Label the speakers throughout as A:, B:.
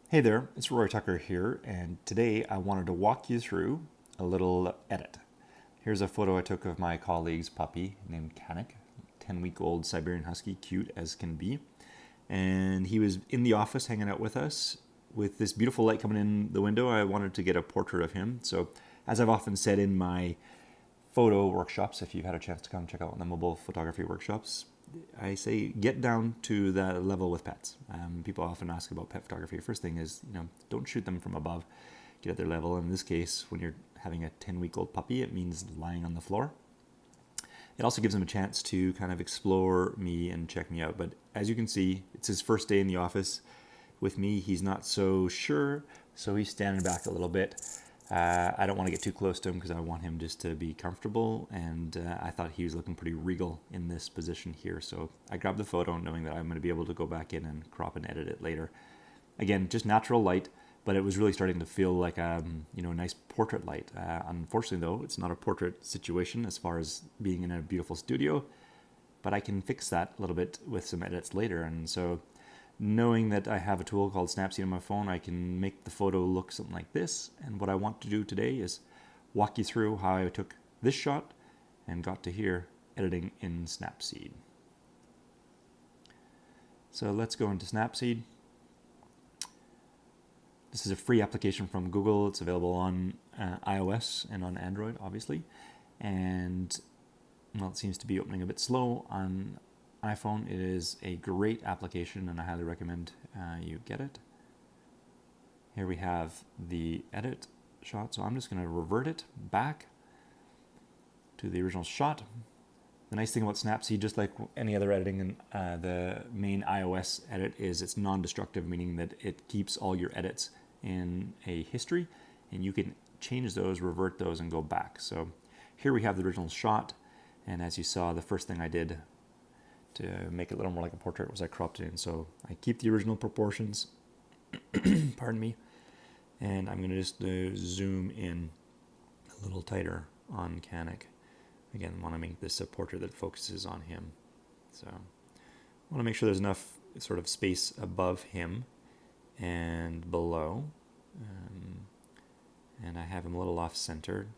A: Hey there, it's Roy Tucker here, and today I wanted to walk you through a little edit. Here's a photo I took of my colleague's puppy named Kanik, 10-week-old Siberian Husky, cute as can be. And he was in the office hanging out with us with this beautiful light coming in the window. I wanted to get a portrait of him. So, as I've often said in my photo workshops, if you've had a chance to come check out the mobile photography workshops, I say get down to that level with pets. People often ask about pet photography. First thing is, don't shoot them from above. Get at their level. In this case, when you're having a 10-week-old puppy, it means lying on the floor. It also gives him a chance to kind of explore me and check me out. But as you can see, it's his first day in the office with me. He's not so sure, so he's standing back a little bit. I don't want to get too close to him because I want him just to be comfortable, and I thought he was looking pretty regal in this position here. So I grabbed the photo knowing that I'm going to be able to go back in and crop and edit it later. Again, just natural light, but it was really starting to feel like a nice portrait light. Unfortunately, though, it's not a portrait situation as far as being in a beautiful studio, but I can fix that a little bit with some edits later. And so knowing that I have a tool called Snapseed on my phone, I can make the photo look something like this. And what I want to do today is walk you through how I took this shot and got to here editing in Snapseed. So let's go into Snapseed. This is a free application from Google. It's available on iOS and on Android, obviously. And well, it seems to be opening a bit slow on iPhone. It is a great application, and I highly recommend you get it. Here we have the edit shot, so I'm just going to revert it back to the original shot. The nice thing about Snapseed, just like any other editing in the main iOS edit, is it's non-destructive, meaning that it keeps all your edits in a history, and you can change those, revert those, and go back. So here we have the original shot, and as you saw, the first thing I did to make it a little more like a portrait was I cropped it in. So I keep the original proportions, pardon me, and I'm going to just zoom in a little tighter on Kanik. Again, I want to make this a portrait that focuses on him. So I want to make sure there's enough sort of space above him and below. And I have him a little off-centered.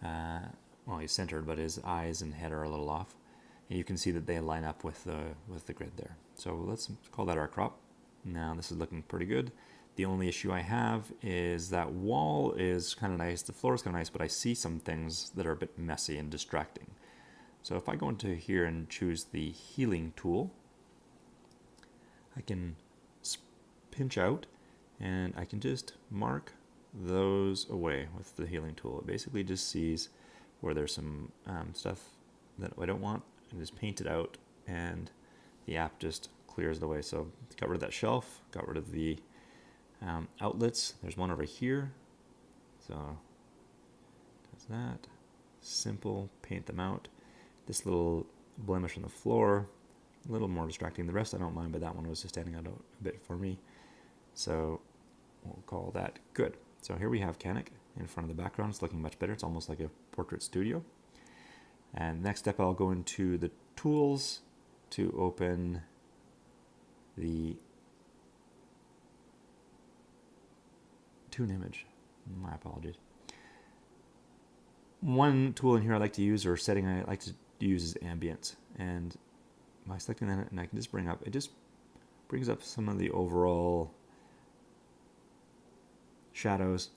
A: Well, he's centered, but his eyes and head are a little off. And you can see that they line up with the grid there. So let's call that our crop. Now this is looking pretty good. The only issue I have is that wall is kind of nice, the floor is kind of nice, but I see some things that are a bit messy and distracting. So if I go into here and choose the healing tool, I can pinch out and I can just mark those away with the healing tool. It basically just sees where there's some stuff that I don't want, and just paint it out, and the app just clears it away. So got rid of that shelf, got rid of the outlets. There's one over here, so does that. Simple, paint them out. This little blemish on the floor, a little more distracting. The rest I don't mind, but that one was just standing out a bit for me. So we'll call that good. So here we have Kanik in front of the background. It's looking much better. It's almost like a portrait studio. And next step, I'll go into the tools to open the tune image. My apologies. One tool in here I like to use, or setting I like to use, is ambience. And by selecting that, and I can just bring up, it just brings up some of the overall shadows,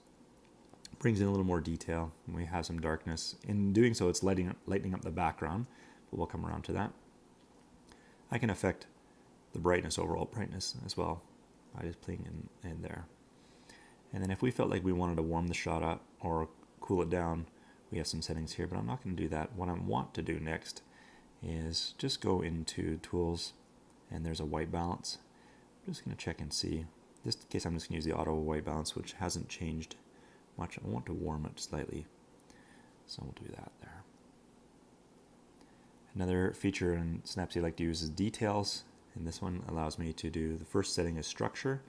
A: brings in a little more detail, and we have some darkness. In doing so, it's lightening up the background, but we'll come around to that. I can affect the brightness, overall brightness as well, by just playing in there. And then if we felt like we wanted to warm the shot up or cool it down, we have some settings here, but I'm not going to do that. What I want to do next is just go into tools, and there's a white balance. I'm just going to check and see. Just in case, I'm just going to use the auto white balance, which hasn't changed much. I want to warm it slightly, so we'll do that there. Another feature in Snapseed I like to use is details, and this one allows me to do, the first setting is structure,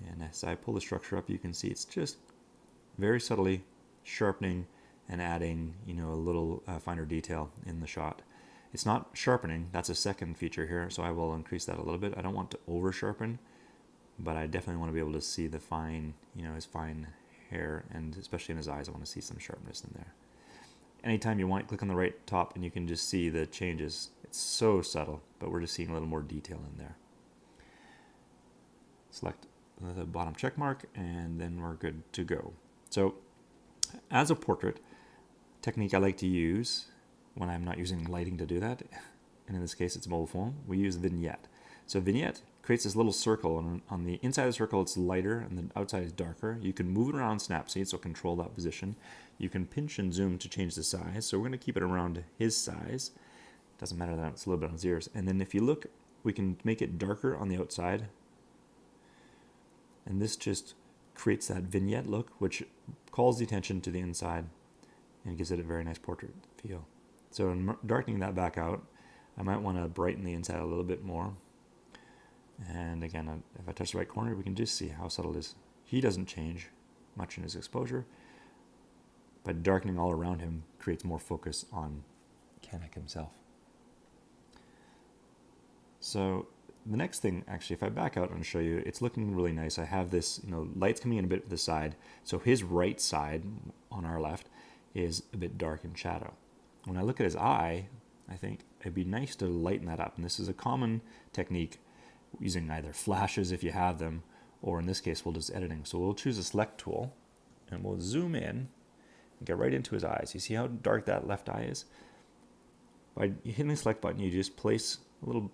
A: and as I pull the structure up, you can see it's just very subtly sharpening and adding, a little finer detail in the shot. It's not sharpening, that's a second feature here, so I will increase that a little bit. I don't want to over sharpen, but I definitely want to be able to see the fine, his fine hair, and especially in his eyes, I want to see some sharpness in there. Anytime you want, click on the right top and you can just see the changes. It's so subtle, but we're just seeing a little more detail in there. Select the bottom check mark and then we're good to go. So as a portrait, technique I like to use when I'm not using lighting to do that, and in this case it's a mobile phone, we use vignette. So vignette creates this little circle, and on the inside of the circle it's lighter and the outside is darker. You can move it around Snapseed, so control that position. You can pinch and zoom to change the size, so we're going to keep it around his size. Doesn't matter that it's a little bit on his ears. And then if you look, we can make it darker on the outside, and this just creates that vignette look, which calls the attention to the inside and gives it a very nice portrait feel. So in darkening that back out, I might want to brighten the inside a little bit more. And again, if I touch the right corner, we can just see how subtle it is. He doesn't change much in his exposure, but darkening all around him creates more focus on Canik himself. So the next thing, actually, if I back out and show you, it's looking really nice. I have this, lights coming in a bit to the side. So his right side on our left is a bit dark in shadow. When I look at his eye, I think it'd be nice to lighten that up. And this is a common technique using either flashes if you have them, or in this case, we'll just editing. So we'll choose a select tool and we'll zoom in and get right into his eyes. You see how dark that left eye is? By hitting the select button, you just place a little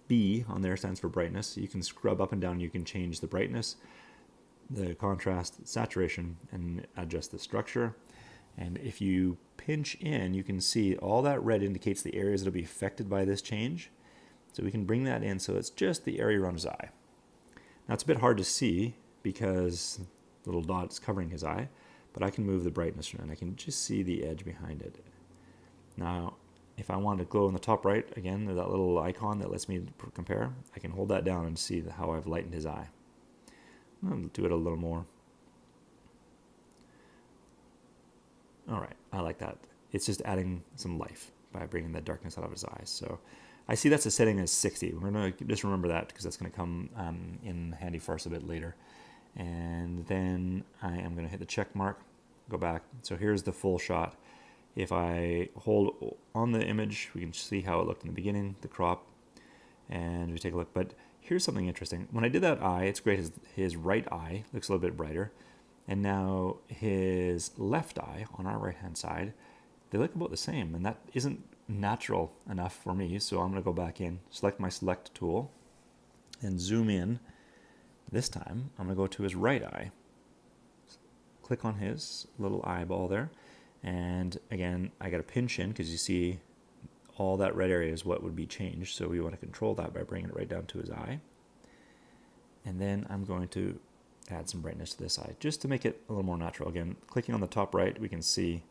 A: B on there, stands for brightness. You can scrub up and down. You can change the brightness, the contrast, saturation, and adjust the structure. And if you pinch in, you can see all that red indicates the areas that will be affected by this change. So we can bring that in so it's just the area around his eye. Now it's a bit hard to see because the little dot is covering his eye, but I can move the brightness and I can just see the edge behind it. Now, if I want to go in the top right, again, there's that little icon that lets me compare. I can hold that down and see how I've lightened his eye. I'll do it a little more. All right, I like that. It's just adding some life by bringing the darkness out of his eyes. So I see that's a setting as 60. We're going to just remember that because that's going to come in handy for us a bit later. And then I am going to hit the check mark, go back. So here's the full shot. If I hold on the image, we can see how it looked in the beginning, the crop, and we take a look. But here's something interesting. When I did that eye, it's great. His right eye looks a little bit brighter. And now his left eye on our right-hand side, they look about the same. And that isn't natural enough for me. So I'm going to go back in, select my select tool, and zoom in. This time, I'm going to go to his right eye. Click on his little eyeball there. And again, I got to pinch in because you see all that red area is what would be changed. So we want to control that by bringing it right down to his eye. And then I'm going to add some brightness to this eye just to make it a little more natural. Again, clicking on the top right, we can see,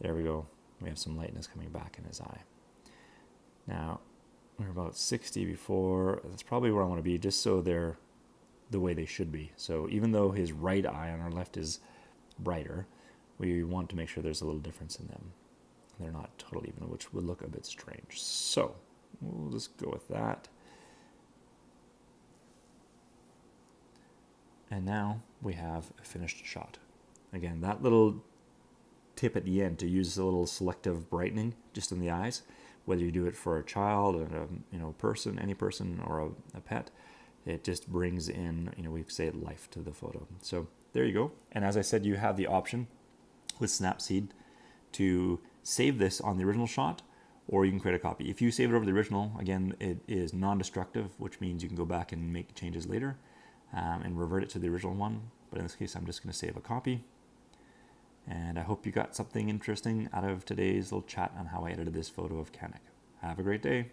A: there we go. We have some lightness coming back in his eye. Now, we're about 60 before. That's probably where I want to be, just so they're the way they should be. So even though his right eye on our left is brighter, we want to make sure there's a little difference in them. They're not totally even, which would look a bit strange. So we'll just go with that. And now we have a finished shot. Again, that little tip at the end to use a little selective brightening just in the eyes, whether you do it for a child, a person, any person, or a pet, it just brings in, we say life to the photo. So there you go. And as I said, you have the option with Snapseed to save this on the original shot, or you can create a copy. If you save it over the original, again, it is non-destructive, which means you can go back and make changes later and revert it to the original one. But in this case, I'm just going to save a copy. And I hope you got something interesting out of today's little chat on how I edited this photo of Canik. Have a great day.